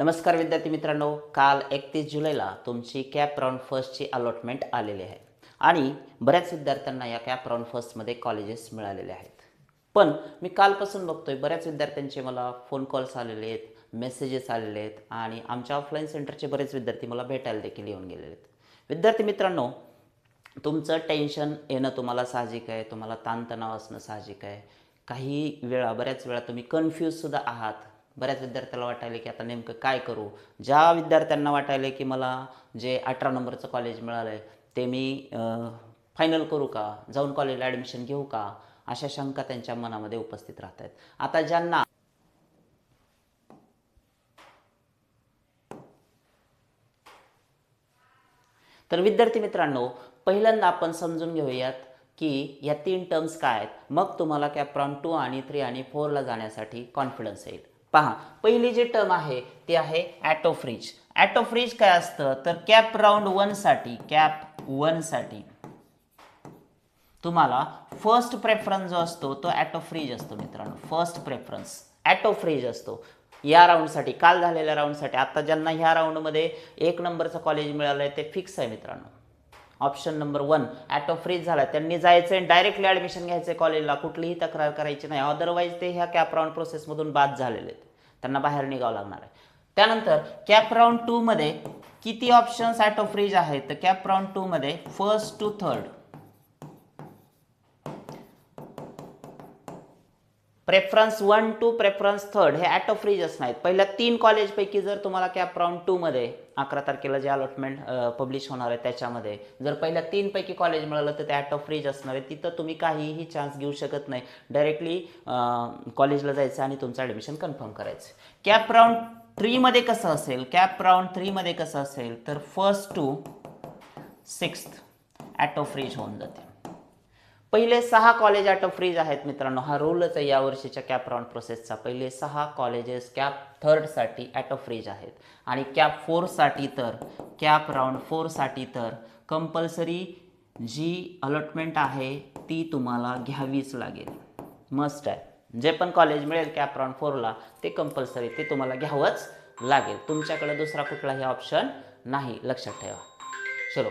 नमस्कार विद्यार्थी मित्रांनो, काल 31 जुलैला तुमची कॅप राऊंड फर्स्टची अलॉटमेंट आलेली आहे आणि बऱ्याच विद्यार्थ्यांना या कॅप राऊंड फर्स्टमध्ये कॉलेजेस मिळालेले आहेत. पण मी कालपासून बघतोय बऱ्याच विद्यार्थ्यांचे मला फोन कॉल्स आलेले आहेत, मेसेजेस आलेले आहेत आणि आमच्या ऑफलाईन सेंटरचे बरेच विद्यार्थी मला भेटायला देखील येऊन गेलेले आहेत. विद्यार्थी मित्रांनो, तुमचं टेन्शन येणं तुम्हाला साहजिक आहे, तुम्हाला ताणतणाव असणं साहजिक आहे. बऱ्याच वेळा तुम्ही कन्फ्यूजसुद्धा आहात. बऱ्याच विद्यार्थ्याला वाटायला की आता नेमकं काय करू. ज्या विद्यार्थ्यांना वाटायला की मला जे 18 नंबरचं कॉलेज मिळालं आहे ते मी फायनल करू का, जाऊन कॉलेजला ॲडमिशन घेऊ का, अशा शंका त्यांच्या मनामध्ये उपस्थित राहत आहेत. आता ज्यांना तर विद्यार्थी मित्रांनो, पहिल्यांदा आपण समजून घेऊयात की या 3 टर्म्स काय आहेत. मग तुम्हाला कॅप राऊंड 2 आणि 3 आणि 4ला जाण्यासाठी कॉन्फिडन्स येईल. पहा, पहिली जी टर्म आहे ती आहे ॲटो फ्रीज. ॲटो फ्रीज काय असतं तर कॅप राऊंड 1 साठी तुम्हाला फर्स्ट प्रेफरन्स जो असतो तो ॲटो फ्रीज असतो मित्रांनो. फर्स्ट प्रेफरन्स ॲटो फ्रीज असतो या राऊंडसाठी, काल झालेल्या राऊंडसाठी. आता ज्यांना ह्या राऊंडमध्ये 1 नंबरचं कॉलेज मिळालं आहे ते फिक्स आहे मित्रांनो. ऑप्शन नंबर 1 ॲटो फ्रीज झाला, त्यांनी जायचं आहे डायरेक्टली ॲडमिशन घ्यायचं कॉलेजला, कुठलीही तक्रार करायची नाही. अदरवाईज ते ह्या कॅप राऊंड प्रोसेसमधून बाद झालेले आहेत, त्यांना बाहेर निघावं लागणार आहे. त्यानंतर कॅप राऊंड 2 मध्ये किती ऑप्शन्स ॲटो फ्रीज आहेत तर कॅप राऊंड 2 मध्ये first to third, preference 1 to preference 3 हे ॲटो फ्रीज असणार आहेत. पहिल्या 3 कॉलेजपैकी जर तुम्हाला कॅप राऊंड 2 मध्ये 11 तारखेला जे अलॉटमेंट पब्लिश होणार आहे त्याच्यामध्ये जर पहिल्या 3 पैकी कॉलेज मिळालं तर ते ॲटो फ्रीज असणार आहे. तिथं तुम्ही काहीही चान्स घेऊ शकत नाही, डायरेक्टली कॉलेजला जायचं आणि तुमचं ॲडमिशन कन्फर्म करायचं. कॅप राऊंड 3 मध्ये कसं असेल, कॅप राऊंड 3 मध्ये कसं असेल तर first to 6th auto fridge होऊन जाते. पहिले 6 कॉलेज ॲटो फ्रीज आहेत मित्रांनो. हा रूलच आहे यावर्षीच्या कॅप राऊंड प्रोसेसचा. पहिले 6 कॉलेजेस कॅप थर्डसाठी ॲटो फ्रीज आहेत आणि कॅप 4साठी तर कॅप राऊंड 4साठी तर कंपल्सरी जी अलॉटमेंट आहे ती तुम्हाला घ्यावीच लागेल, मस्ट आहे. जे पण कॉलेज मिळेल कॅप राऊंड 4ला ते कंपल्सरी, ते तुम्हाला घ्यावंच लागेल. तुमच्याकडे दुसरा कुठलाही ऑप्शन नाही, लक्षात ठेवा. चलो